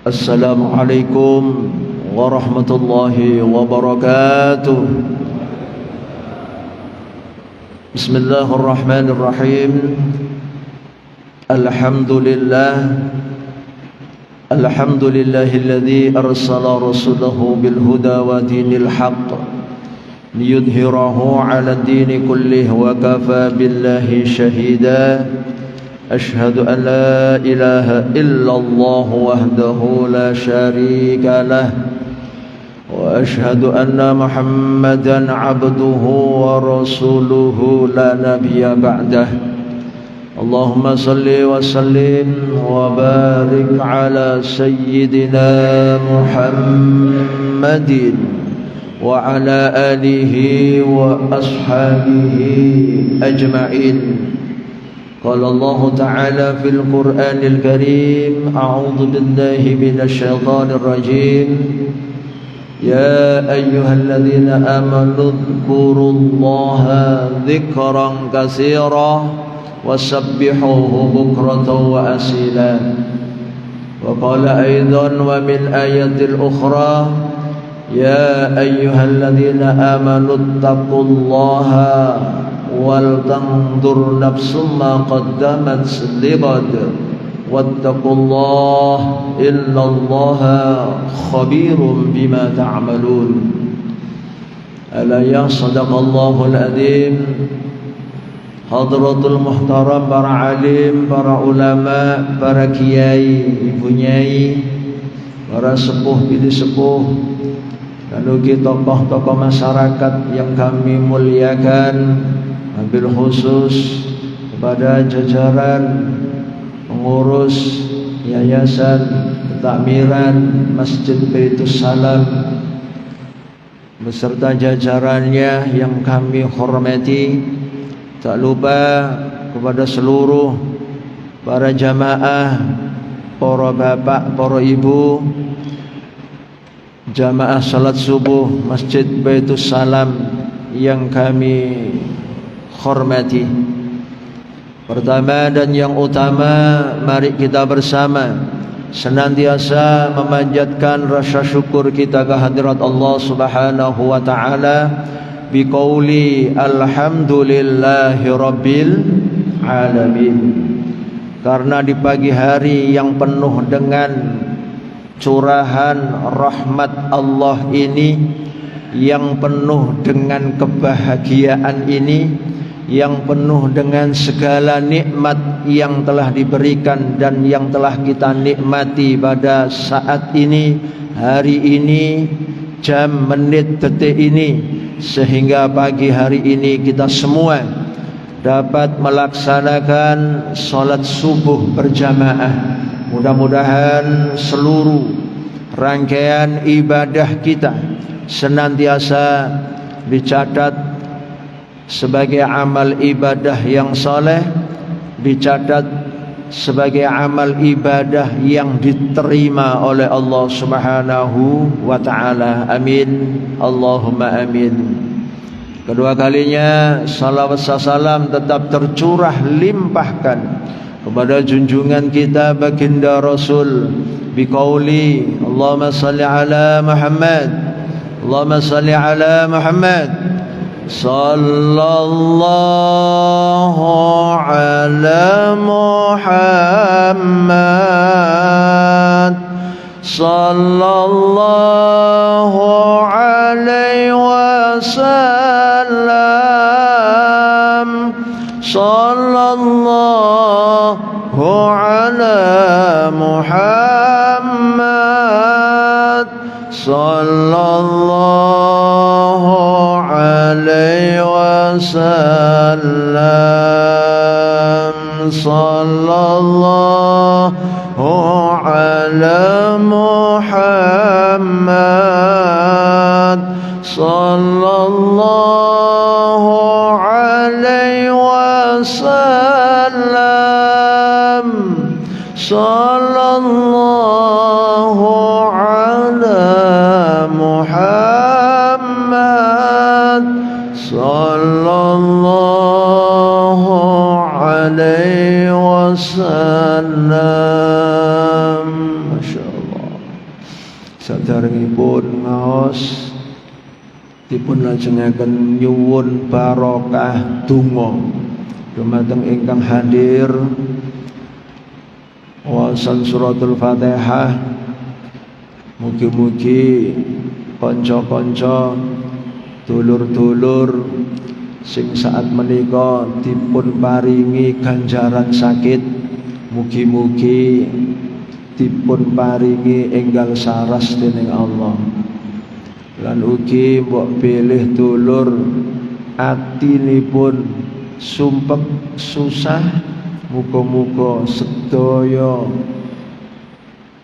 Assalamualaikum warahmatullahi wabarakatuh. Bismillahirrahmanirrahim. Alhamdulillahilladzi arsala rasulahu bil huda wa dinil haqq liyudhhirahu 'ala ad-dini kullih wa kafa billahi shahida. Ashhadu an la ilaha illallah wahdahu la syarika lah wa ashhadu anna Muhammadan 'abduhu wa rasuluhu la nabiyya ba'dah. Allahumma salli wa sallim wa barik ala sayyidina Muhammadin wa ala alihi wa ashabihi ajma'in. Qala Allah Ta'ala fil Qur'anil Karim, a'udzu billahi minasy syaithanir rajim. Ya ayyuhalladzina amanu dzkurullaha dzikran katsiran wasabbihuhu bukratan wa asila. Wa qala aidan wa min ayatil ukhra, ya ayyuhalladzina amanu taqullaha wal tanzur nafsum ma qaddamat lighad wattaqullaha innallaha khabirum bima ta'malun. Ala ya sadaqallahul adzim. Hadratul muhtaram, para alim, para ulama, para kiai, ibu nyai, para sepuh, bibi sepuh, dan juga tokoh-tokoh masyarakat yang kami muliakan, wabil khusus kepada jajaran pengurus yayasan takmiran Masjid Baitus Salam beserta jajarannya yang kami hormati. Tak lupa kepada seluruh para jamaah, para bapak, para ibu, jamaah salat subuh Masjid Baitus Salam yang kami hormati. Pertama dan yang utama, mari kita bersama senantiasa memanjatkan rasa syukur kita kehadirat Allah Subhanahu wa taala biqauli alhamdulillahi rabbil alamin. Karena di pagi hari yang penuh dengan curahan rahmat Allah ini, yang penuh dengan kebahagiaan ini, yang penuh dengan segala nikmat yang telah diberikan dan yang telah kita nikmati pada saat ini, hari ini, jam, menit, detik ini, sehingga pagi hari ini kita semua dapat melaksanakan salat subuh berjamaah. Mudah-mudahan seluruh rangkaian ibadah kita senantiasa dicatat sebagai amal ibadah yang saleh, dicatat sebagai amal ibadah yang diterima oleh Allah Subhanahu wa taala. Amin, Allahumma amin. Kedua kalinya salawat salam tetap tercurah limpahkan kepada junjungan kita baginda Rasul biqauli Allahumma salli ala Muhammad, Allahumma salli ala Muhammad sallallahu ala Muhammad sallallahu alaihi wasallam sallallahu ala Muhammad sallallahu alaihi wasallam sallallahu ala Muhammad sallallahu alaihi wasallam sallallahu ala Muhammad sallallahu alaihi wasallam. Masyaallah. Saderengipun ngaos dipun lajengaken nyuwun barokah donga dumateng ingkang hadir waosan suratul Fatihah. Mugi-mugi kanca-kanca dulur-dulur sing saat menika dipun paringi ganjaran sakit, mugi-mugi dipun paringi enggal saras dening Allah. Lan ugi mbok pilih dulur atinipun sumpek susah, muga-muga sedaya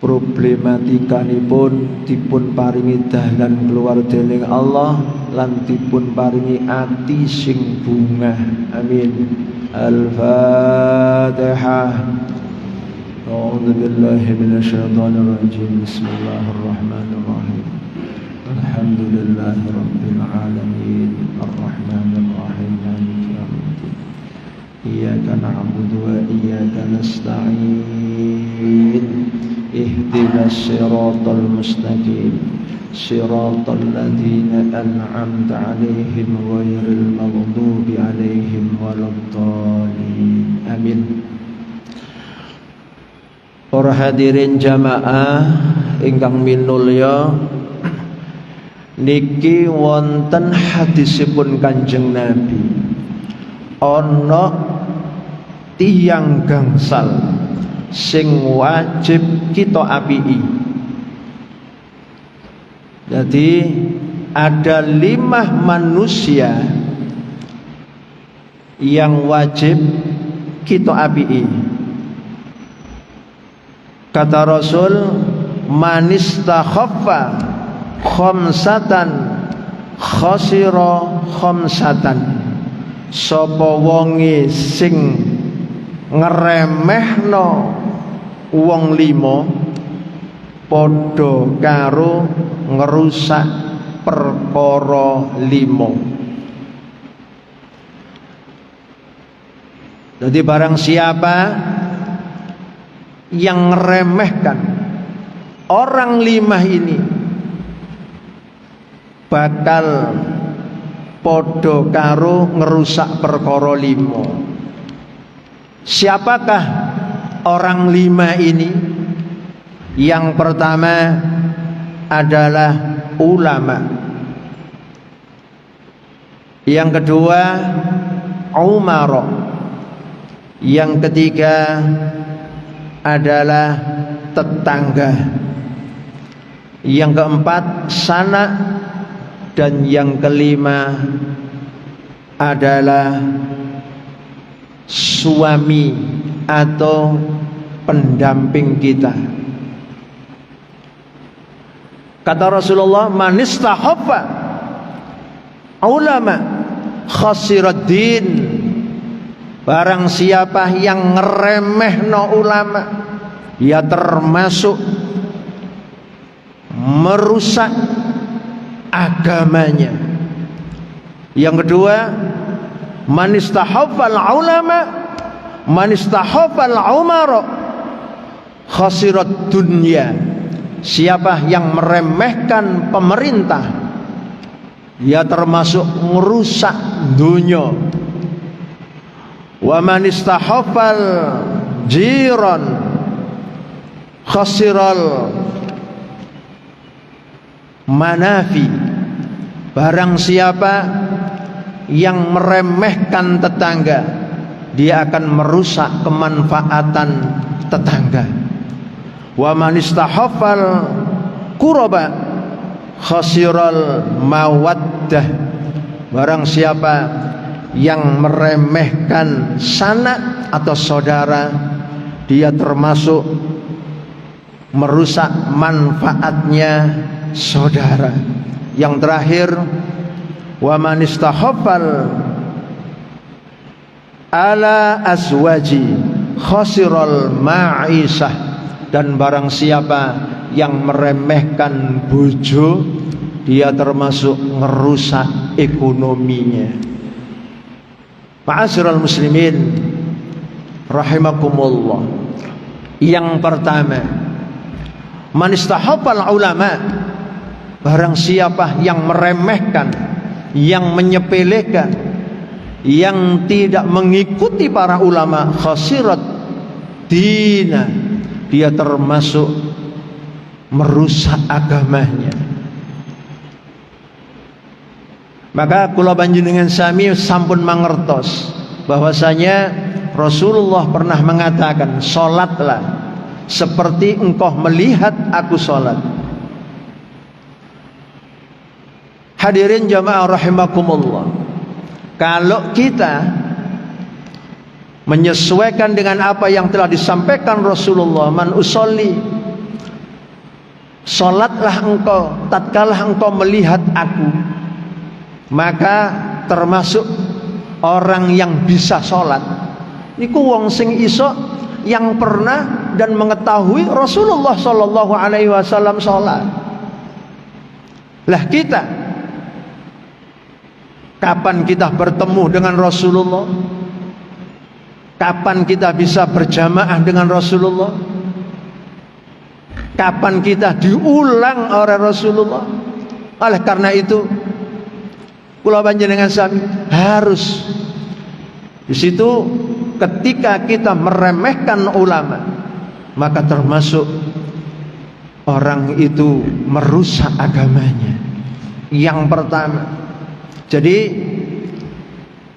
problematikanipun dipun paringi dalan keluar dening Allah lan dipun paringi ati sing bungah. Amin. Al-Fatihah. A'udzu billahi minasyaitonir rajim. Bismillahirrahmanirrahim. Alhamdulillahi rabbil alamin. Arrahmanir rahim. Maliki yaumiddin. Iyyaka na'budu wa iyyaka nasta'in. Ihdinas siratal mustaqim. Siratal ladzina an'amta 'alaihim ghairil maghdubi 'alaihim waladdallin. Amin. Para hadirin jamaah ingkang minulya, niki wonten hadisipun Kanjeng Nabi. Ana tiyang gangsal sing wajib kita apiki. Jadi ada 5 manusia yang wajib kita apiki. Kata Rasul, manistakhaffa khamsatan khasira khamsatan. Sapa wonge sing ngeremehno wong 5 padha karo ngerusak perkara 5. Jadi barang siapa yang ngeremehkan orang 5 ini bakal padha karo ngerusak perkara 5. Siapakah orang 5 ini? Yang pertama adalah ulama. Yang kedua umara. Yang ketiga adalah tetangga. Yang keempat sanak. Dan yang kelima adalah suami atau pendamping kita. Kata Rasulullah, manistahaffa ulama khasirad din. Barang siapa yang ngeremehno ulama, ya termasuk merusak agamanya. Yang kedua, manistahafal ulama manistahafal umara khasirat dunya. Siapa yang meremehkan pemerintah, ya termasuk merusak dunia. Wa manistahafal jiran khasiral manafi. Barang siapa yang meremehkan tetangga, dia akan merusak kemanfaatan tetangga. Wa man istahafal quraba khasiral mawaddah. Barang siapa yang meremehkan sanak atau saudara, dia termasuk merusak manfaatnya saudara. Yang terakhir, wa man istahafal ala azwaji khasiral ma'isah. Dan barang siapa yang meremehkan bojo, dia termasuk merusak ekonominya. Ma'asyiral muslimin rahimakumullah. Yang pertama, man istahabbal ulama, barang siapa yang meremehkan, yang menyepelekan, yang tidak mengikuti para ulama, khasirat dina, dia termasuk merusak agamanya. Maka kula panjenengan sami sampun mangertos bahwasanya Rasulullah pernah mengatakan, salatlah seperti engkau melihat aku salat. Hadirin jamaah rahimakumullah, kalau kita menyesuaikan dengan apa yang telah disampaikan Rasulullah, man usolli, salatlah engkau tatkala engkau melihat aku, maka termasuk orang yang bisa sholat. Niku wong sing iso yang pernah dan mengetahui Rasulullah Shallallahu Alaihi Wasallam sholat. Lah kita, kapan kita bertemu dengan Rasulullah? Kapan kita bisa berjamaah dengan Rasulullah? Kapan kita diulang oleh Rasulullah? Oleh karena itu, kula panjenengan sami harus di situ ketika kita meremehkan ulama, maka termasuk orang itu merusak agamanya. Yang pertama, jadi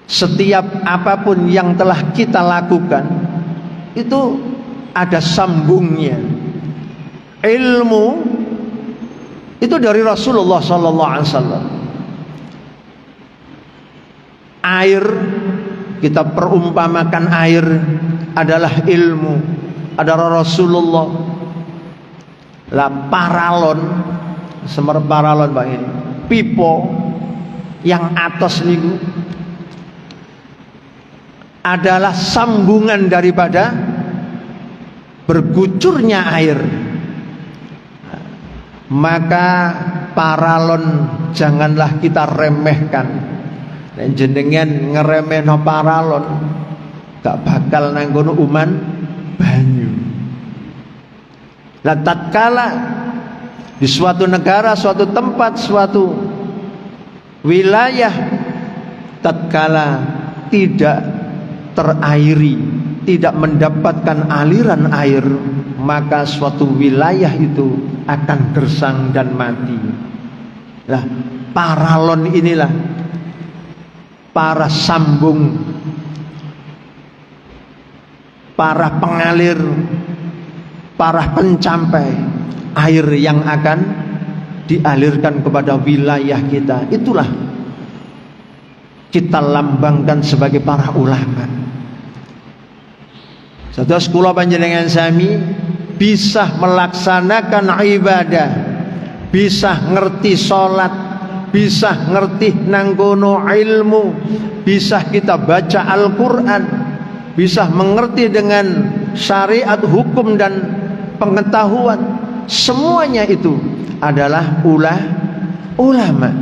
setiap apapun yang telah kita lakukan itu ada sambungnya. Ilmu itu dari Rasulullah sallallahu alaihi wasallam. Air, kita perumpamakan air adalah ilmu, adalah Rasulullah. Lah paralon, semer paralon Pak ini, pipo yang atas niku adalah sambungan daripada bergucurnya air. Maka paralon janganlah kita remehkan. Nek jenengan ngeremehno paralon, gak bakal nanggono uman banyu. Lah tatkala di suatu negara, suatu tempat, suatu wilayah, tatkala tidak terairi, tidak mendapatkan aliran air, maka suatu wilayah itu akan gersang dan mati. Lah paralon inilah para sambung, para pengalir, para pencampai air yang akan dialirkan kepada wilayah kita. Itulah kita lambangkan sebagai para ulama. Saudara kula panjenengan sami bisa melaksanakan ibadah, bisa ngerti sholat, bisa ngerti nanggono ilmu, bisa kita baca Al-Quran, bisa mengerti dengan syariat, hukum dan pengetahuan. Semuanya itu adalah ulama.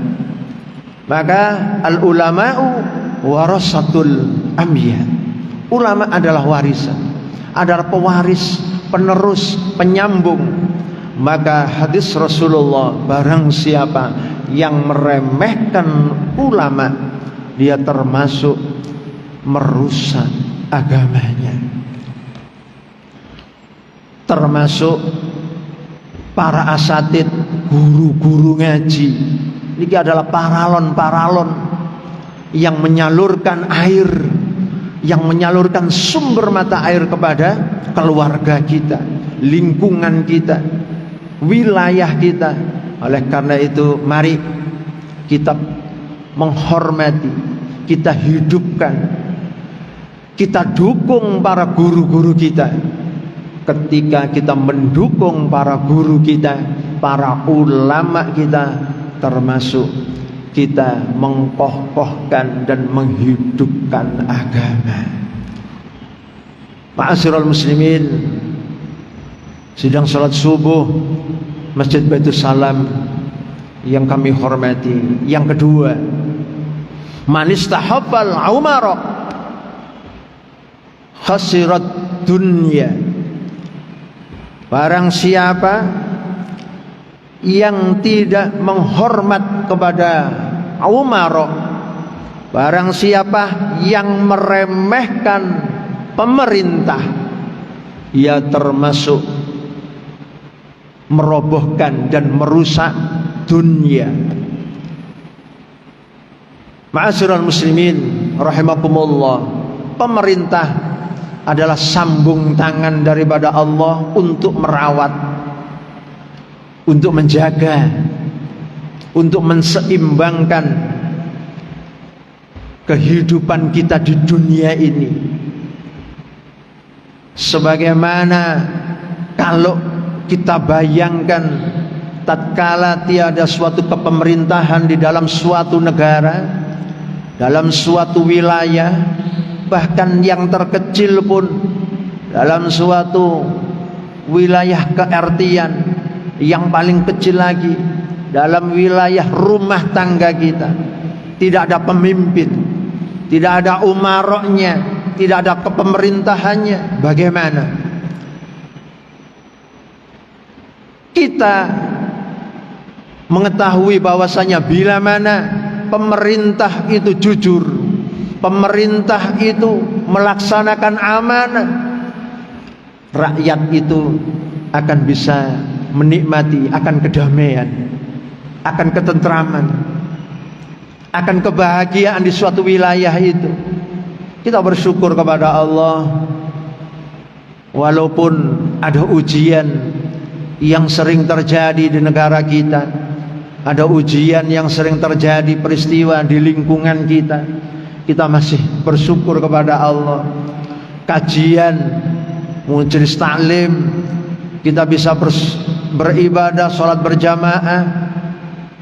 Maka al-ulama'u warasatul anbiya. Ulama adalah warisan, adalah pewaris, penerus, penyambung. Maka hadis Rasulullah, barang siapa yang meremehkan ulama, dia termasuk merusak agamanya. Termasuk para asatid, guru-guru ngaji, ini adalah paralon-paralon yang menyalurkan air, yang menyalurkan sumber mata air kepada keluarga kita, lingkungan kita, wilayah kita. Oleh karena itu, mari kita menghormati, kita hidupkan, kita dukung para guru-guru kita. Ketika kita mendukung para guru kita, para ulama kita, termasuk kita mengkokohkan dan menghidupkan agama. Ma'asyiral muslimin, sidang salat subuh Masjid Baitus Salam yang kami hormati. Yang kedua, man istahabbal umara khasirat dunya. Barang siapa yang tidak menghormat kepada umarok, barang siapa yang meremehkan pemerintah, ia termasuk merobohkan dan merusak dunia. Ma'asyiral muslimin rahimakumullah, pemerintah adalah sambung tangan daripada Allah untuk merawat, untuk menjaga, untuk menseimbangkan kehidupan kita di dunia ini. Sebagaimana kalau kita bayangkan tatkala tiada suatu kepemerintahan di dalam suatu negara, dalam suatu wilayah, bahkan yang terkecil pun dalam suatu wilayah keRT-an, yang paling kecil lagi dalam wilayah rumah tangga kita, tidak ada pemimpin, tidak ada umaroknya, tidak ada kepemerintahannya, bagaimana kita mengetahui bahwasanya bila mana pemerintah itu jujur, pemerintah itu melaksanakan amanah, rakyat itu akan bisa menikmati akan kedamaian, akan ketentraman, akan kebahagiaan di suatu wilayah itu. Kita bersyukur kepada Allah, walaupun ada ujian yang sering terjadi di negara kita, ada ujian yang sering terjadi peristiwa di lingkungan kita, kita masih bersyukur kepada Allah. Kajian, majelis taklim, kita bisa beribadah, sholat berjamaah,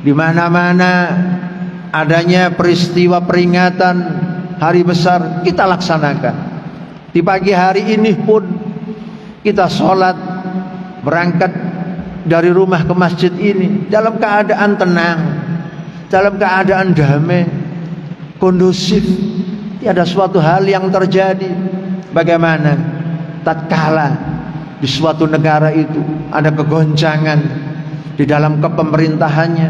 di mana-mana adanya peristiwa peringatan hari besar kita laksanakan. Di pagi hari ini pun kita sholat, berangkat dari rumah ke masjid ini dalam keadaan tenang, dalam keadaan damai, kondusif, tiada suatu hal yang terjadi. Bagaimana tatkala di suatu negara itu ada kegoncangan di dalam kepemerintahannya,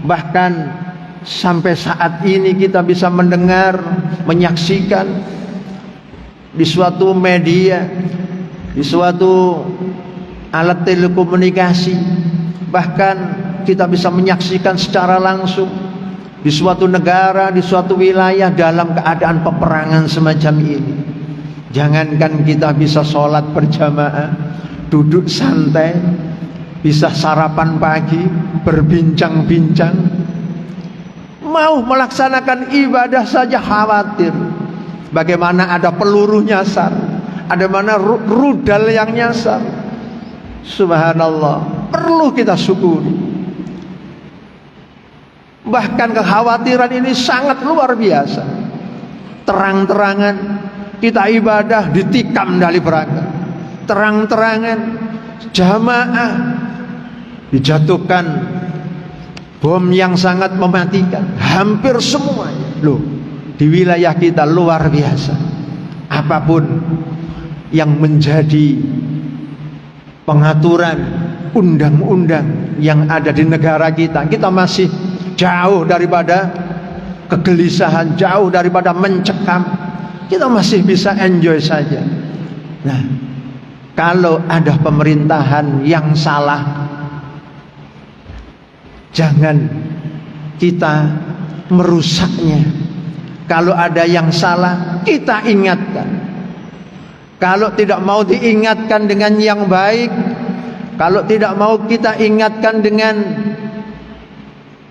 bahkan sampai saat ini kita bisa mendengar, menyaksikan di suatu media, di suatu alat telekomunikasi, bahkan kita bisa menyaksikan secara langsung di suatu negara, di suatu wilayah dalam keadaan peperangan semacam ini. Jangankan kita bisa sholat berjamaah, duduk santai, bisa sarapan pagi, berbincang-bincang, mau melaksanakan ibadah saja khawatir bagaimana ada peluru nyasar, ada mana rudal yang nyasar. Subhanallah, perlu kita syukuri. Bahkan kekhawatiran ini sangat luar biasa. Terang-terangan kita ibadah ditikam dari berangkat, terang-terangan jamaah dijatuhkan bom yang sangat mematikan, hampir semuanya. Loh, di wilayah kita luar biasa. Apapun yang menjadi pengaturan undang-undang yang ada di negara kita, kita masih jauh daripada kegelisahan, jauh daripada mencekam. Kita masih bisa enjoy saja. Nah, kalau ada pemerintahan yang salah, jangan kita merusaknya. Kalau ada yang salah, kita ingatkan. Kalau tidak mau diingatkan dengan yang baik, kalau tidak mau kita ingatkan dengan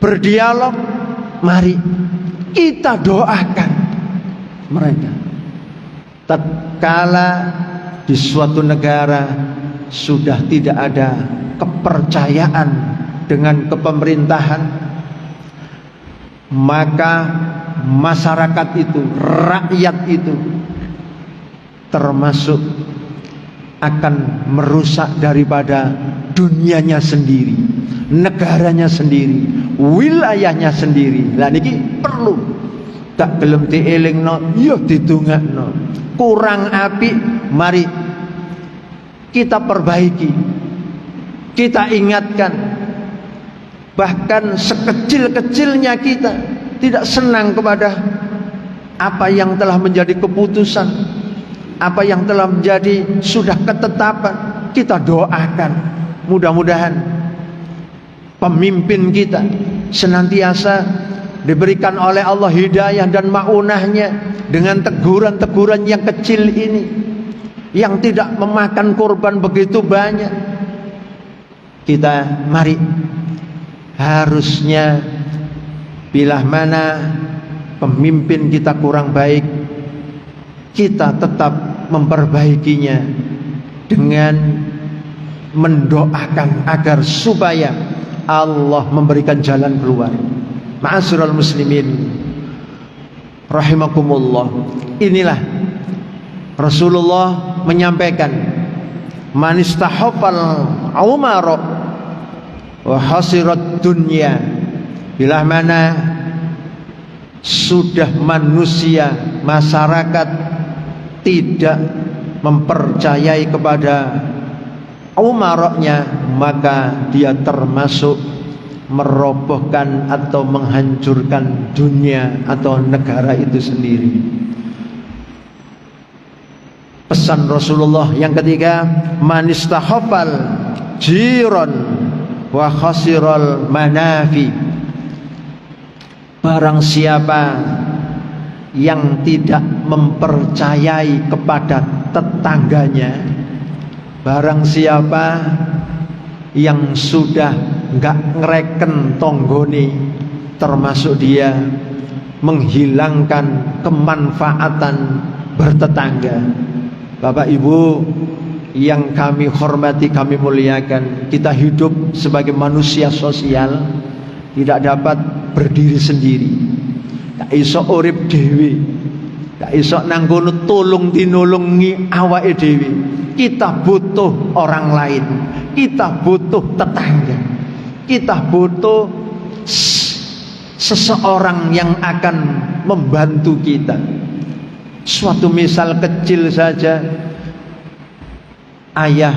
berdialog, mari kita doakan mereka. Tatkala di suatu negara sudah tidak ada kepercayaan dengan kepemerintahan, maka masyarakat itu, rakyat itu termasuk akan merusak daripada dunianya sendiri, negaranya sendiri, wilayahnya sendiri. Lah niki perlu gak gelem dielingno ya didongakno. Kurang apik, mari kita perbaiki, kita ingatkan. Bahkan sekecil-kecilnya kita tidak senang kepada apa yang telah menjadi keputusan, apa yang telah menjadi sudah ketetapan, kita doakan. Mudah-mudahan pemimpin kita senantiasa diberikan oleh Allah hidayah dan ma'unahnya dengan teguran-teguran yang kecil ini, yang tidak memakan korban begitu banyak. Kita mari, harusnya bila mana pemimpin kita kurang baik, kita tetap memperbaikinya dengan mendoakan agar supaya Allah memberikan jalan keluar. Ma'asyiral muslimin rahimakumullah, inilah Rasulullah menyampaikan, man istahafal umar wa hasirat dunya. Bila mana sudah manusia, masyarakat tidak mempercayai kepada umaroknya, maka dia termasuk merobohkan atau menghancurkan dunia atau negara itu sendiri. Pesan Rasulullah yang ketiga, man istahafal jiran wa khasiral manafi. Barang siapa yang tidak mempercayai kepada tetangganya, barang siapa yang sudah enggak ngereken tonggoni, termasuk dia menghilangkan kemanfaatan bertetangga. Bapak Ibu yang kami hormati, kami muliakan, kita hidup sebagai manusia sosial, tidak dapat berdiri sendiri, tak iso urip dhewe, tak iso nang kono tulung tinulungi awake dhewe. Kita butuh orang lain, kita butuh tetangga, kita butuh seseorang yang akan membantu kita. Suatu misal kecil saja, ayah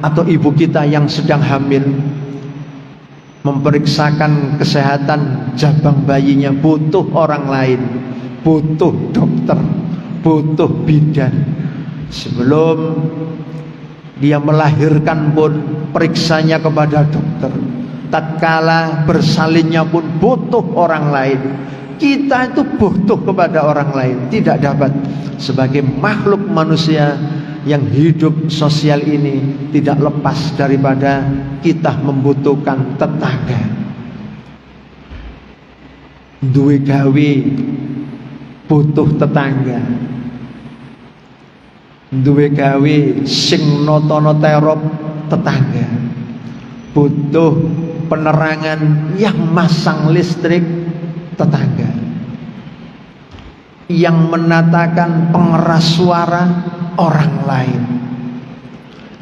atau ibu kita yang sedang hamil memeriksakan kesehatan jabang bayinya, butuh orang lain, butuh dokter, butuh bidan. Sebelum dia melahirkan pun periksanya kepada dokter. Tatkala bersalinnya pun butuh orang lain. Kita itu butuh kepada orang lain, tidak dapat. Sebagai makhluk manusia yang hidup sosial ini, tidak lepas daripada kita membutuhkan tetangga. Duwe gawe butuh tetangga, duwe gawe sing notono terop tetangga, butuh penerangan yang masang listrik tetangga, yang menatakan pengeras suara orang lain,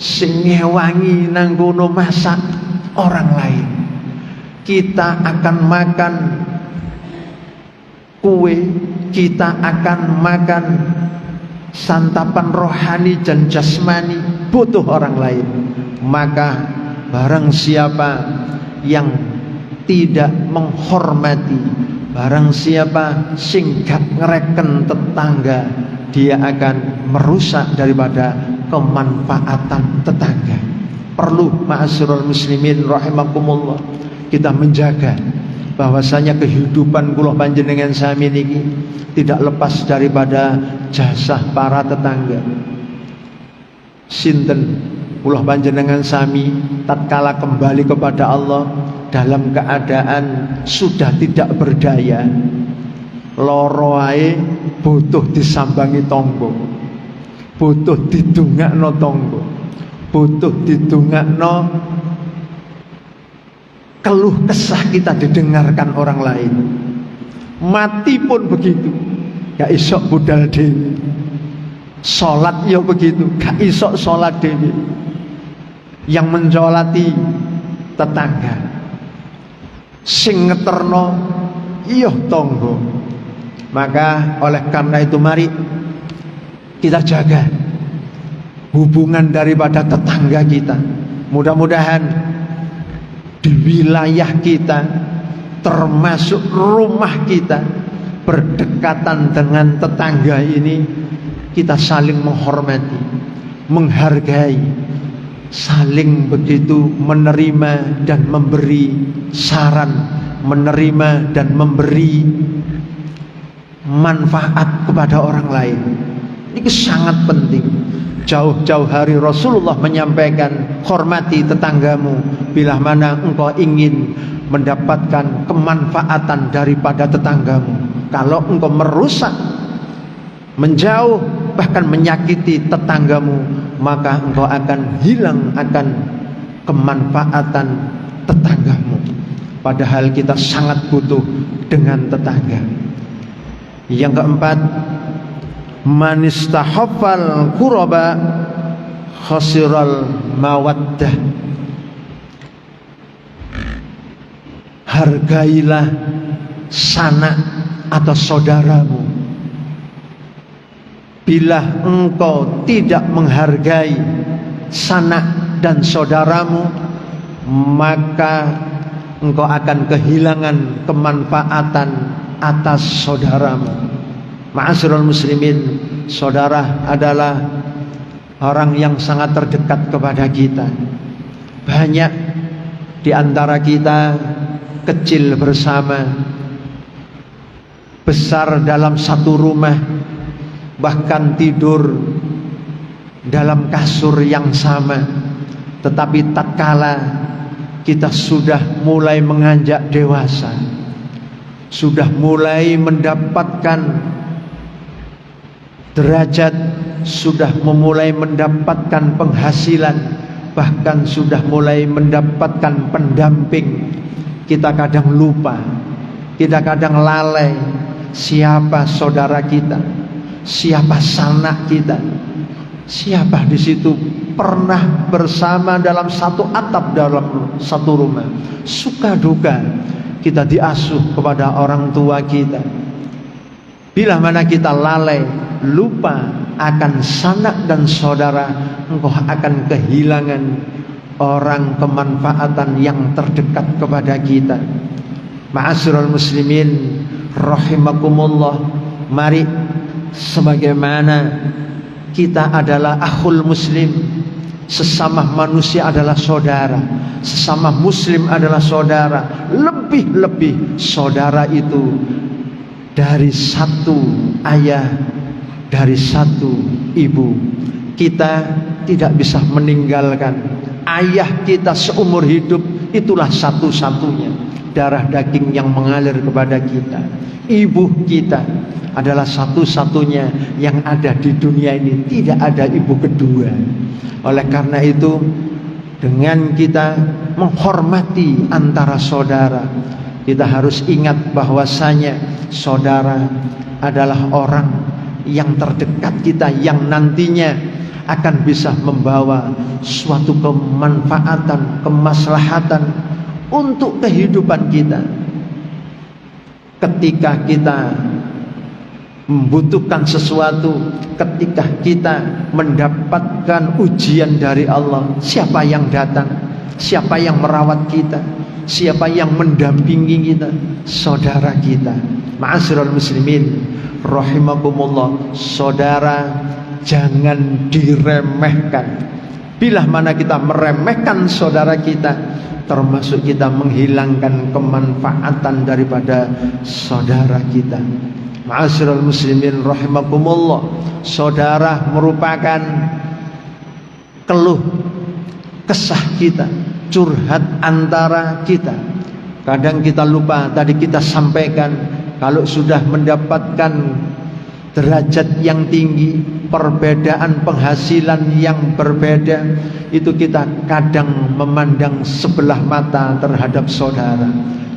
sing ngewangi nang kono masak orang lain. Kita akan makan kue, kita akan makan santapan rohani dan jasmani, butuh orang lain. Maka barang siapa yang tidak menghormati, barang siapa sing gak ngereken tetangga, dia akan merusak daripada kemanfaatan tetangga. Perlu ma'asyiral muslimin rahimakumullah, kita menjaga bahwasanya kehidupan kula panjenengan sami niki tidak lepas daripada jasa para tetangga. Sinten kula panjenengan sami tatkala kembali kepada Allah dalam keadaan sudah tidak berdaya, loro ae butuh disambangi tonggo, butuh didongakno tonggo, butuh didongakno keluh kesah kita didengarkan orang lain. Mati pun begitu, gak isok budal dewi. Sholat ya begitu, gak isok sholat dewi. Yang mencolati tetangga, sing ngeterno iya tonggo. Maka oleh karena itu mari kita jaga hubungan daripada tetangga kita. Mudah-mudahan di wilayah kita, termasuk rumah kita, berdekatan dengan tetangga ini, kita saling menghormati, menghargai, saling begitu menerima dan memberi saran, menerima dan memberi manfaat kepada orang lain. Ini sangat penting. Jauh-jauh hari Rasulullah menyampaikan, hormati tetanggamu bila mana engkau ingin mendapatkan kemanfaatan daripada tetanggamu. Kalau engkau merusak, menjauh, bahkan menyakiti tetanggamu, maka engkau akan hilang akan kemanfaatan tetanggamu. Padahal kita sangat butuh dengan tetangga. Yang keempat, man istahaffal quraba khasiral mawaddah. Hargailah sanak atau saudaramu. Bila engkau tidak menghargai sanak dan saudaramu, maka engkau akan kehilangan kemanfaatan atas saudaramu. Ma'asyiral muslimin, saudara adalah orang yang sangat terdekat kepada kita. Banyak di antara kita kecil bersama, besar dalam satu rumah, bahkan tidur dalam kasur yang sama. Tetapi tatkala kita sudah mulai menganjak dewasa, sudah mulai mendapatkan derajat, sudah memulai mendapatkan penghasilan, bahkan sudah mulai mendapatkan pendamping, kita kadang lupa, kita kadang lalai siapa saudara kita, siapa sanak kita, siapa di situ pernah bersama dalam satu atap, dalam satu rumah. Suka duka kita diasuh kepada orang tua kita. Bila mana kita lalai, lupa akan sanak dan saudara, engkau akan kehilangan orang kemanfaatan yang terdekat kepada kita. Ma'asyiral muslimin rahimakumullah, mari sebagaimana kita adalah akhul muslim, sesama manusia adalah saudara, sesama muslim adalah saudara, lebih-lebih saudara itu dari satu ayah, dari satu ibu. Kita tidak bisa meninggalkan ayah kita seumur hidup, itulah satu-satunya darah daging yang mengalir kepada kita. Ibu kita adalah satu-satunya yang ada di dunia ini, tidak ada ibu kedua. Oleh karena itu, dengan kita menghormati antara saudara, kita harus ingat bahwasanya saudara adalah orang yang terdekat kita, yang nantinya akan bisa membawa suatu kemanfaatan, kemaslahatan untuk kehidupan kita. Ketika kita membutuhkan sesuatu, ketika kita mendapatkan ujian dari Allah, siapa yang datang? Siapa yang merawat kita? Siapa yang mendampingi kita? Saudara kita. Ma'asyiral muslimin rahimakumullah, saudara jangan diremehkan. Bila mana kita meremehkan saudara kita, termasuk kita menghilangkan kemanfaatan daripada saudara kita. Ma'asyiral muslimin rahimakumullah, saudara merupakan keluh kesah kita, curhat antara kita. Kadang kita lupa, tadi kita sampaikan, kalau sudah mendapatkan derajat yang tinggi, perbedaan penghasilan yang berbeda, itu kita kadang memandang sebelah mata terhadap saudara.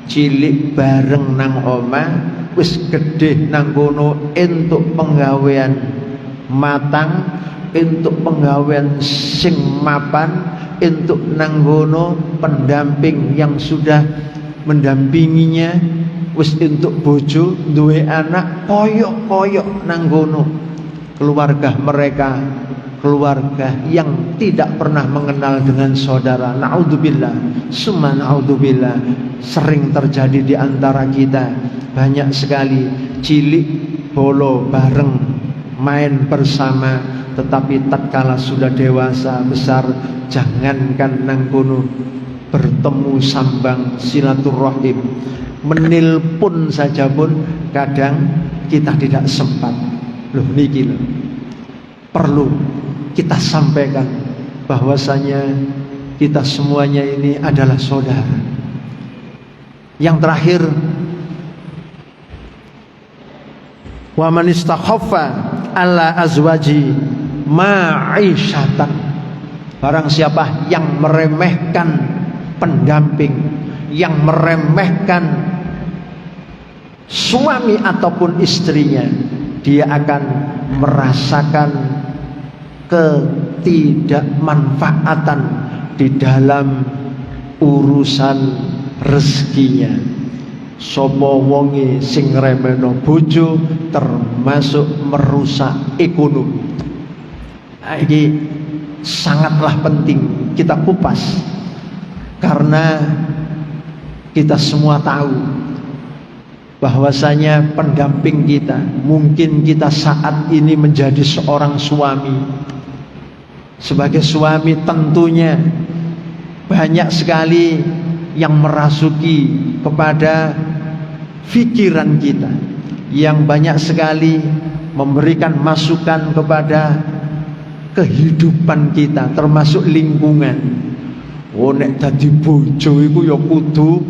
Cilik bareng nang omah, wis gedhe nang kono entuk penggawean matang, entuk penggawean sing mapan, entuk nang kono pendamping yang sudah mendampinginya, wis entuk bojo, duwe anak, koyok-koyok nang kono. Keluarga mereka keluarga yang tidak pernah mengenal dengan saudara. Naudzubillah, summa naudzubillah. Sering terjadi di antara kita. Banyak sekali cilik bolo bareng, main bersama, tetapi tatkala sudah dewasa besar, jangankan nang kono bertemu sambang silaturahim, menelpon saja pun kadang kita tidak sempat. Loh niki loh, perlu kita sampaikan bahwasanya kita semuanya ini adalah saudara. Yang terakhir, wa man istakhaffa ala azwaji ma'isyatan. Barang siapa yang meremehkan pendamping, yang meremehkan suami ataupun istrinya, dia akan merasakan ketidakmanfaatan di dalam urusan rezekinya. Sopo wonge sing remeno bojo termasuk merusak ekonomi. Ini sangatlah penting kita kupas, karena kita semua tahu bahwasanya pendamping kita, mungkin kita saat ini menjadi seorang suami. Sebagai suami tentunya banyak sekali yang merasuki kepada pikiran kita, yang banyak sekali memberikan masukan kepada kehidupan kita, termasuk lingkungan. Oh nek dadi bojo iku ya kudu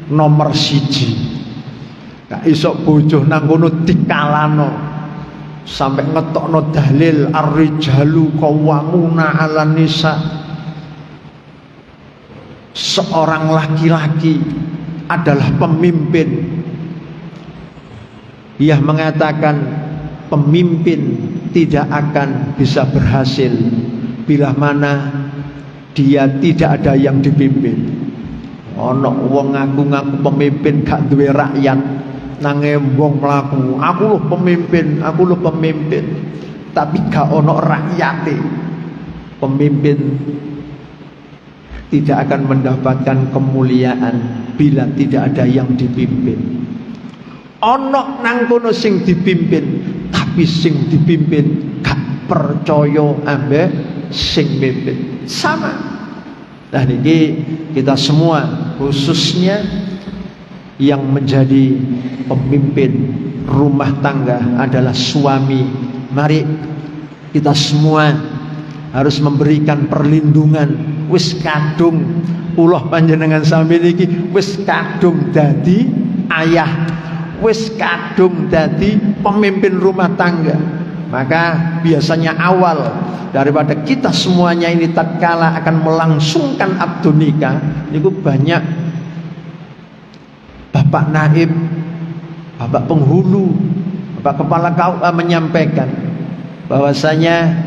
nomor siji. Gak iso bojo nang kono dikalano sampai ngetokno dalil ar-rijalu qawwamuna 'alan nisa. Seorang laki-laki adalah pemimpin. Ia mengatakan pemimpin tidak akan bisa berhasil bila mana dia tidak ada yang dipimpin. Ono wong ngaku-ngaku pemimpin gak duwe rakyat, nanging wong mlaku aku lho pemimpin, aku lho pemimpin, tapi gak ono rakyate. Pemimpin tidak akan mendapatkan kemuliaan bila tidak ada yang dipimpin. Ono nang kono sing dipimpin, tapi sing dipimpin gak percaya ambek sing mimpin. Sama. Nah ini kita semua, khususnya yang menjadi pemimpin rumah tangga adalah suami. Mari kita semua harus memberikan perlindungan. Wis kadung ulah panjenengan sami niki wis kadung dadi ayah, wis kadung dadi pemimpin rumah tangga. Maka biasanya awal daripada kita semuanya ini tatkala akan melangsungkan akad nikah, niku banyak Bapak Naib, Bapak Penghulu, Bapak Kepala KUA menyampaikan bahwasanya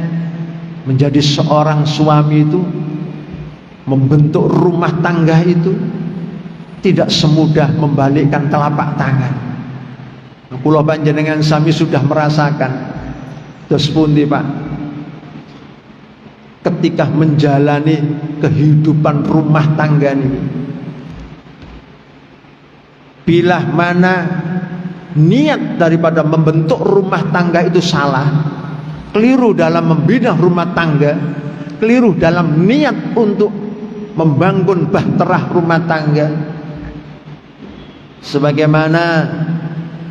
menjadi seorang suami itu, membentuk rumah tangga itu tidak semudah membalikkan telapak tangan. Kula panjenengan sami sudah merasakan. Terus pundi Pak, ketika menjalani kehidupan rumah tangga ini, bila mana niat daripada membentuk rumah tangga itu salah, keliru dalam membina rumah tangga, keliru dalam niat untuk membangun bahtera rumah tangga, sebagaimana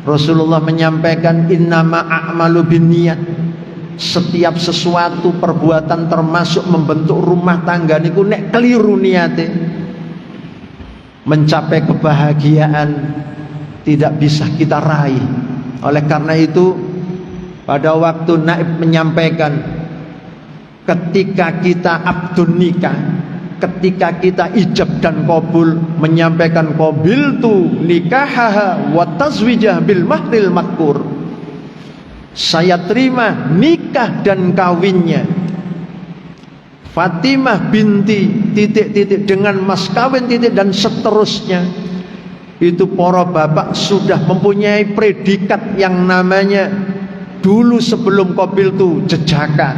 Rasulullah menyampaikan innama a'malu binniyat, setiap sesuatu perbuatan termasuk membentuk rumah tangga niku nek keliru niate, mencapai kebahagiaan tidak bisa kita raih. Oleh karena itu pada waktu Naib menyampaikan ketika kita abdun nikah, ketika kita ijab dan qabul, menyampaikan qabiltu nikahaha wa tazwijah bil mahril madkur, saya terima nikah dan kawinnya Fatimah binti titik-titik dengan mas kawin titik dan seterusnya. Itu para bapak sudah mempunyai predikat yang namanya dulu sebelum Qabil itu jejaka,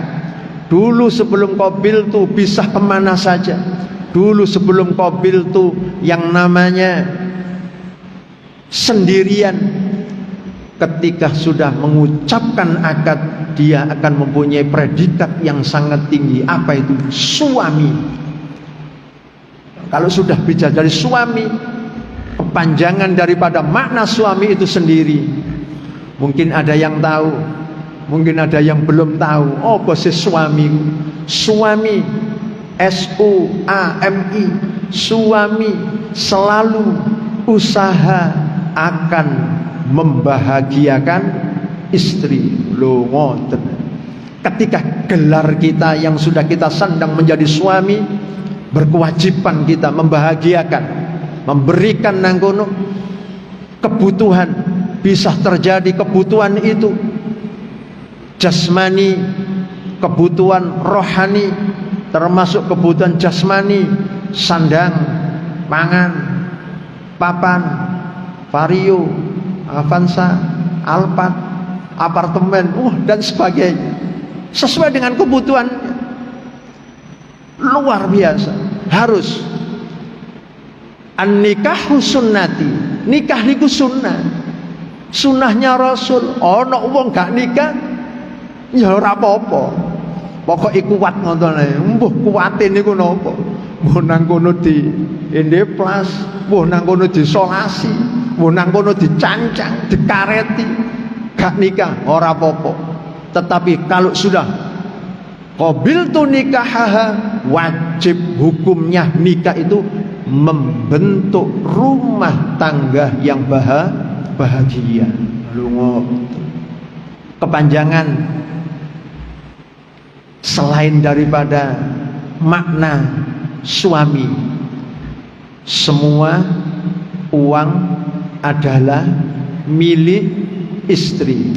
dulu sebelum Qabil itu bisa kemana saja, dulu sebelum Qabil itu yang namanya sendirian. Ketika sudah mengucapkan akad, dia akan mempunyai predikat yang sangat tinggi. Apa itu? Suami. Kalau sudah bicara dari suami, kepanjangan daripada makna suami itu sendiri. Mungkin ada yang tahu, mungkin ada yang belum tahu. Oh, bosnya suami. Suami, S-U-A-M-I, suami selalu usaha akan membahagiakan istri. Loh, ngoten. Ketika gelar kita yang sudah kita sandang menjadi suami, berkewajiban kita membahagiakan, memberikan nangkono kebutuhan. Bisa terjadi kebutuhan itu jasmani, kebutuhan rohani, termasuk kebutuhan jasmani, sandang, pangan, papan, vario, Avanza, Alphard, apartemen, dan sebagainya, sesuai dengan kebutuhan. Luar biasa. Harus an-nikahu sunnati, nikah niku sunnah, sunnahnya Rasul. Ono wong gak nikah ya ora apa-apa, pokoke kuat ngoten ae. Mbuh kuwate niku napa? Mbuh nang kono di endeplas, mbuh nang kono disolasi, mbuh nang kono dicancang, dikareti, gak nikah ora apa-apa. Tetapi kalau sudah qabiltu nikahaha, wajib hukumnya nikah itu membentuk rumah tangga yang bahagia. Lungo. Kepanjangan selain daripada makna suami, semua uang adalah milik istri.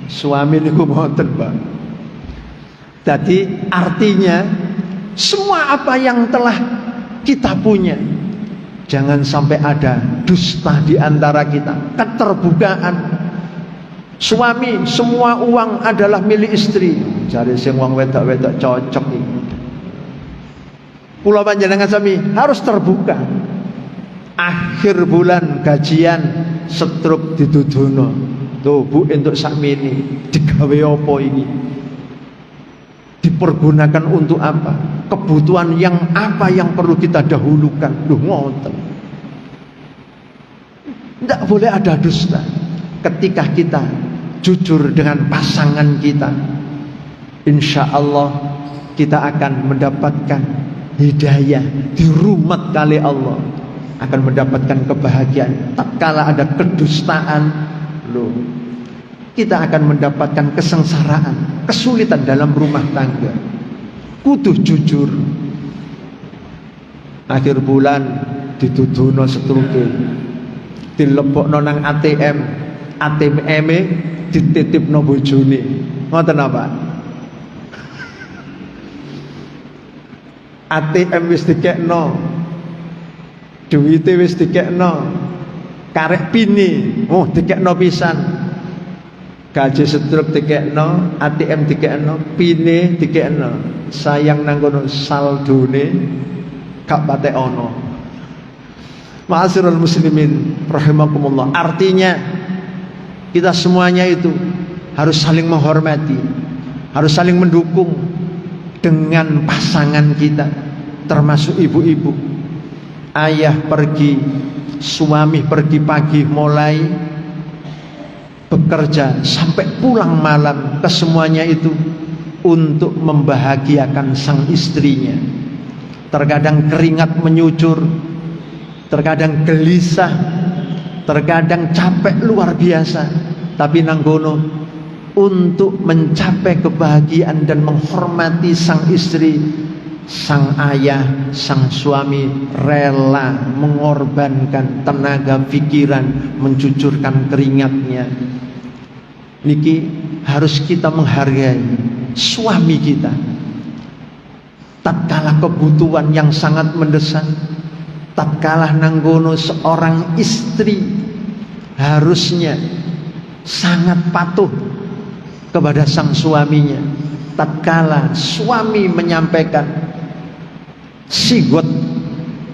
Suami niku mboten, Pak. Jadi artinya semua apa yang telah kita punya, jangan sampai ada dusta di antara kita. Keterbukaan. Suami, semua uang adalah milik istri. Cari sing wong wedok-wedok cocok iki. Kula panjenengan sami harus terbuka. Akhir bulan gajian setruk dituduno. Tuh Bu, entuk sakmene digawe apa ini? Dipergunakan untuk apa? Kebutuhan yang apa yang perlu kita dahulukan? Duh, ngoten. Tidak boleh ada dusta. Ketika kita jujur dengan pasangan kita, insya Allah kita akan mendapatkan hidayah, dirahmat kali Allah, akan mendapatkan kebahagiaan. Tatkala ada kedustaan, loh, kita akan mendapatkan kesengsaraan, kesulitan dalam rumah tangga. Kudu jujur. Akhir bulan dituduhno setruke, dilebokno nang ATM-e dititipno bojone. Ngoten apa? ATM wis dikekno, duwite wis dikekno, karek pine, dikekno pisan. Gaji setruk dikekno, ATM dikekno, pine dikekno. Sayang nang kono saldone gak patek ono. Ma'asyiral muslimin rahimakumullah. Artinya kita semuanya itu harus saling menghormati, harus saling mendukung dengan pasangan kita, termasuk ibu-ibu. Ayah pergi, suami pergi pagi mulai bekerja sampai pulang malam, kesemuanya itu untuk membahagiakan sang istrinya. Terkadang keringat menyucur, terkadang gelisah, terkadang capek luar biasa, tapi nanggono untuk mencapai kebahagiaan dan menghormati sang istri, sang ayah, sang suami rela mengorbankan tenaga pikiran, mencucurkan keringatnya. Niki harus kita menghargai suami kita. Tatkala kebutuhan yang sangat mendesak, tatkala nanggono seorang istri harusnya sangat patuh kepada sang suaminya. Tatkala suami menyampaikan sigot,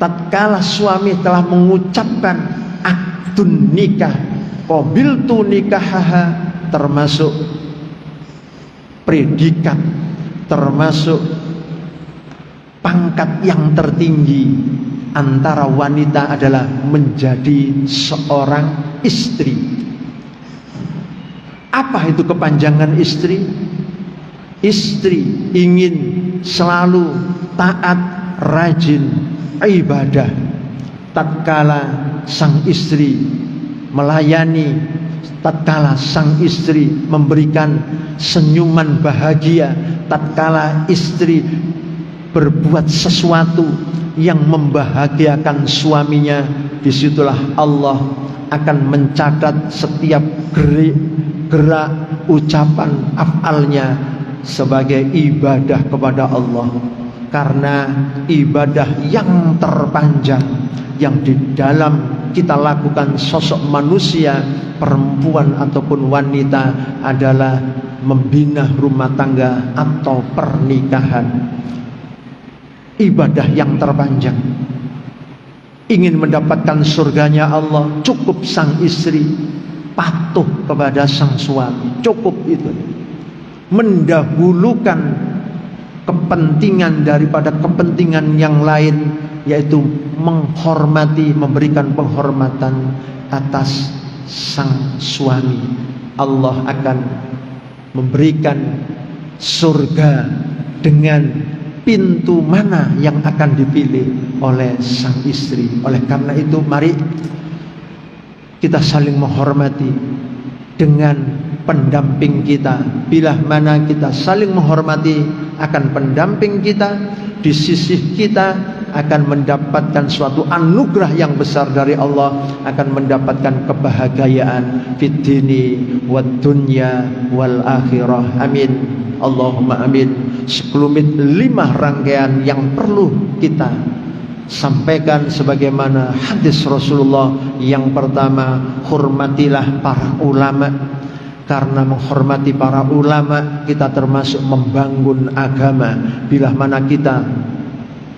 tatkala suami telah mengucapkan akdun nikah, qabiltu nikahaha, termasuk predikat, termasuk pangkat yang tertinggi antara wanita adalah menjadi seorang istri. Apa itu kepanjangan istri? Istri ingin selalu taat, rajin ibadah. Tatkala sang istri melayani, tatkala sang istri memberikan senyuman bahagia, tatkala istri berbuat sesuatu yang membahagiakan suaminya, disitulah Allah akan mencatat setiap gerak ucapan afalnya sebagai ibadah kepada Allah. Karena ibadah yang terpanjang yang di dalam kita lakukan sosok manusia, perempuan ataupun wanita, adalah membina rumah tangga atau pernikahan. Ibadah yang terpanjang. Ingin mendapatkan surganya Allah, cukup sang istri patuh kepada sang suami, cukup itu. Mendahulukan kepentingan daripada kepentingan yang lain, yaitu menghormati, memberikan penghormatan atas sang suami. Allah akan memberikan surga dengan pintu mana yang akan dipilih oleh sang istri. Oleh karena itu, mari kita saling menghormati dengan pendamping kita. Bila mana kita saling menghormati akan pendamping kita, di sisi kita akan mendapatkan suatu anugerah yang besar dari Allah, akan mendapatkan kebahagiaan fid dini wad dunya wal akhirah. Amin, Allahumma amin. Sekelumit 5 rangkaian yang perlu kita sampaikan sebagaimana hadis Rasulullah. Yang pertama, hormatilah para ulama. Karena menghormati para ulama, kita termasuk membangun agama. Bila mana kita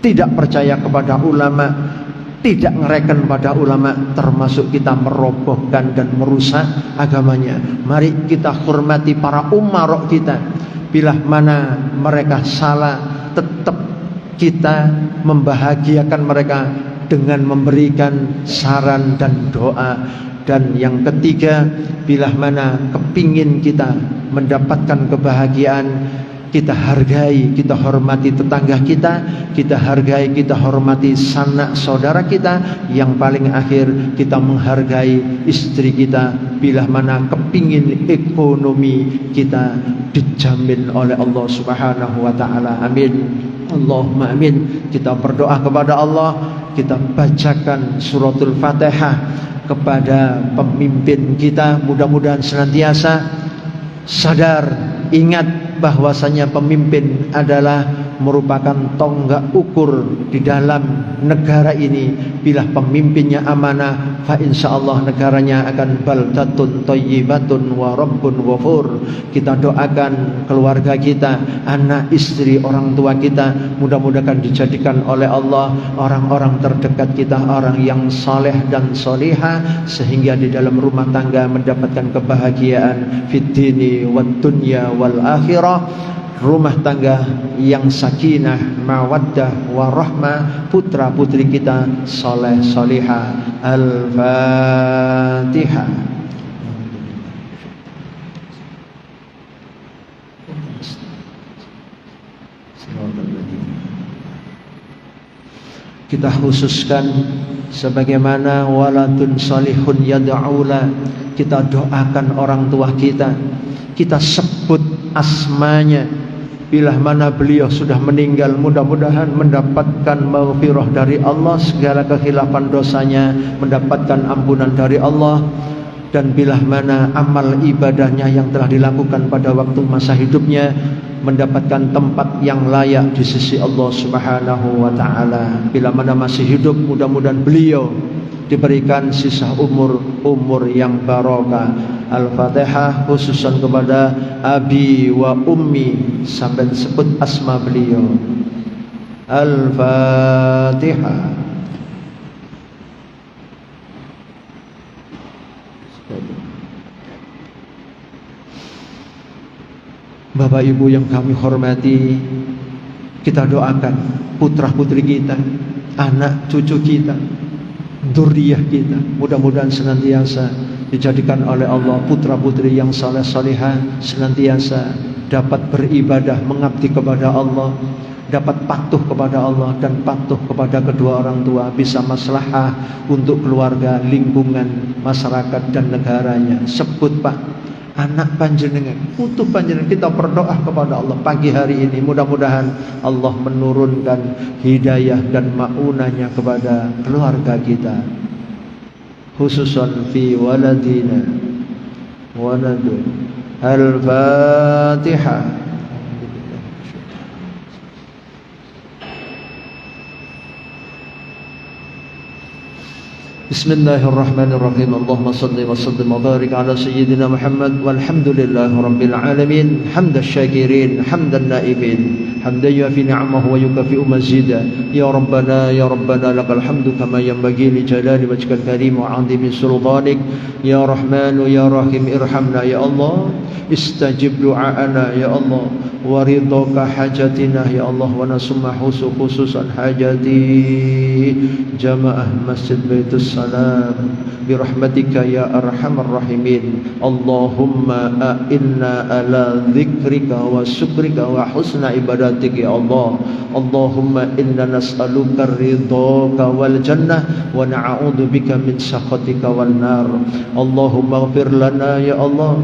tidak percaya kepada ulama, tidak ngereken pada ulama, termasuk kita merobohkan dan merusak agamanya. Mari kita hormati para umarok kita. Bila mana mereka salah, tetap kita membahagiakan mereka dengan memberikan saran dan doa. Dan yang ketiga, bila mana kepingin kita mendapatkan kebahagiaan, kita hargai, kita hormati tetangga kita hargai, kita hormati sanak saudara kita. Yang paling akhir, kita menghargai istri kita. Bila mana kepingin ekonomi kita dijamin oleh Allah Subhanahu wa ta'ala. Amin, Allahumma amin. Kita berdoa kepada Allah, kita bacakan suratul Fatihah kepada pemimpin kita. Mudah-mudahan senantiasa sadar, ingat bahwasanya pemimpin adalah merupakan tonggak ukur di dalam negara ini. Bila pemimpinnya amanah, fa insyaallah negaranya akan baldatun thayyibatun wa rabbun ghafur. Kita doakan keluarga kita, anak, istri, orang tua kita, mudah-mudahan dijadikan oleh Allah orang-orang terdekat kita orang yang saleh dan salihah, sehingga di dalam rumah tangga mendapatkan kebahagiaan fid dini wad dunya wal akhirah. Rumah tangga yang sakinah, mawaddah, warahmah, putra putri kita soleh solihah. Al-Fatihah. Kita khususkan sebagaimana waladun salihun yad'ula. Kita doakan orang tua kita, kita sebut asmanya. Bila mana beliau sudah meninggal, mudah-mudahan mendapatkan maghfirah dari Allah, segala kekhilafan dosanya mendapatkan ampunan dari Allah. dan bila mana amal ibadahnya yang telah dilakukan pada waktu masa hidupnya mendapatkan tempat yang layak di sisi Allah Subhanahu wa taala. Bila mana masih hidup, mudah-mudahan beliau diberikan sisa umur yang barokah. Al-Fatihah khususan kepada abi wa ummi, sampai disebut asma beliau. Al-Fatihah. Bapak Ibu yang kami hormati, kita doakan putra putri kita, anak cucu kita, dzurriyyah kita, mudah-mudahan senantiasa dijadikan oleh Allah putra putri yang saleh salihah, senantiasa dapat beribadah mengabdi kepada Allah, dapat patuh kepada Allah dan patuh kepada kedua orang tua, bisa maslahah untuk keluarga, lingkungan, masyarakat dan negaranya. Sebut Pak, anak panjenengan, putu panjenengan, kita berdoa kepada Allah pagi hari ini, mudah-mudahan Allah menurunkan hidayah dan maunahnya kepada keluarga kita, khususan fi waladina waladu. Al-Fatihah. Bismillahirrahmanirrahim. Allahumma salli wa sallim wa barik ala sayyidina Muhammad walhamdulillahi rabbil alamin. Hamdan syakirin, hamdan naibin, hamdan yuafi ni'amahu wa yukafi'u mazida. Ya Rabbana lakal hamdu kama yanbaghi li jalali wajhikal karim wa 'azimi sultanik. Ya Rahmanu ya Rahim irhamna ya Allah. Istajib du'aana ya Allah, wa ridhaka hajatina ya Allah, wa nasumma khususan hajati jamaah Masjid Baitus Salam birahmatika ya arhamar rahimin. Allahumma a'inna ala dzikrika wa syukrika wa husna ibadatika ya Allah. Allahumma inna nas'aluka ridhaka wal jannah wa na'udzu bika min sakhatika wan nar. Allahumma ighfir lana ya Allah,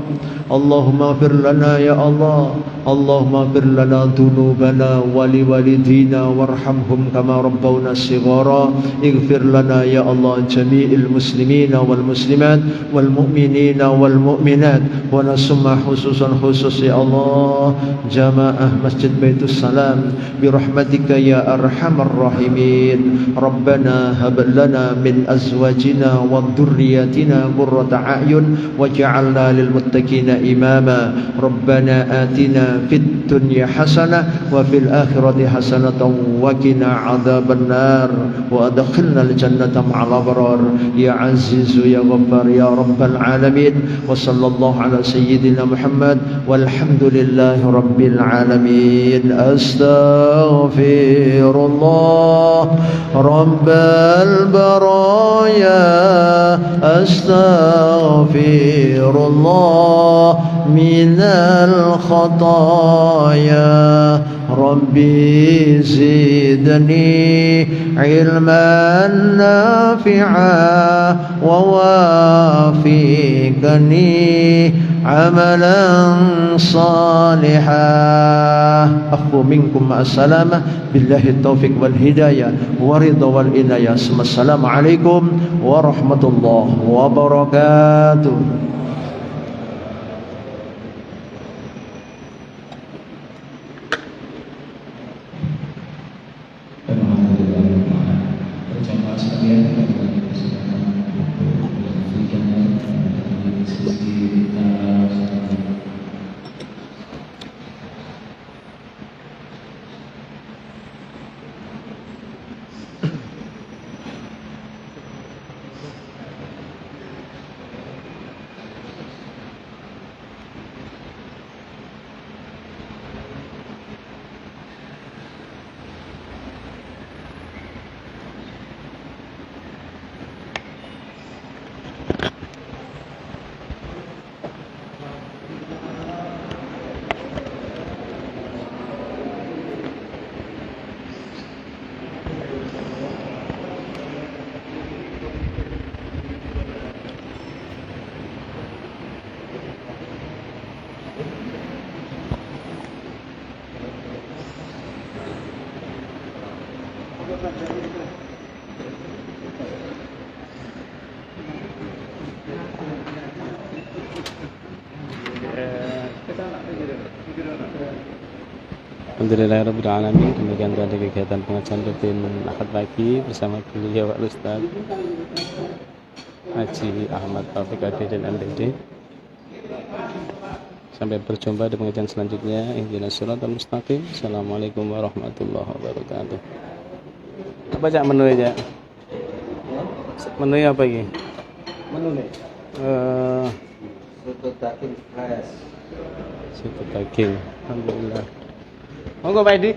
Allahumma ighfir lana ya Allah, Allahumma ighfir lana dhunubana wa liwalidina warhamhum kama rabbawna shighara. Ighfir lana ya Allah jami'il muslimina wal muslimat wal mu'minina wal mu'minat, wa nasumma khususan khusus ya Allah jamaah Masjid Baitus Salam birahmatika ya arhamar rahimin. Rabbana hab lana min azwajina wa dhurriyyatina qurrata a'yun waj'alna lil muttaqina imama. Rabbana atina fid dunya hasanah wa fil akhirati hasanatan wa qina adzabannar wa adkhilna al jannata ma'al abrar ya azizu ya ghaffar ya rabbal alamin. Wa sallallahu ala sayyidina Muhammad walhamdulillahi rabbil alamin. Astaghfirullah rabbal baraya, astaghfirullah minal khataya. Rabbi zidni ilman nafi'a wa wafiqni amalan salihah. Afu minkum ma'assalamah billahi taufiq wal hidayah wa ridha wal inayah. Assalamualaikum warahmatullahi wabarakatuh. Alhamdulillahirrahmanirrahim. Demikian tadi kegiatan pengajian rutin Ahad pagi bersama beliau Ustaz Haji Ahmad Taufik AD dan MPD. Sampai berjumpa di pengajian selanjutnya. Ihdinas siratal mustaqim. Assalamualaikum warahmatullahi wabarakatuh. Apa cak menu aja? Menu apa ini? Menu nih. Soto daging fresh. Soto daging. Alhamdulillah. Monggo Pak Edi.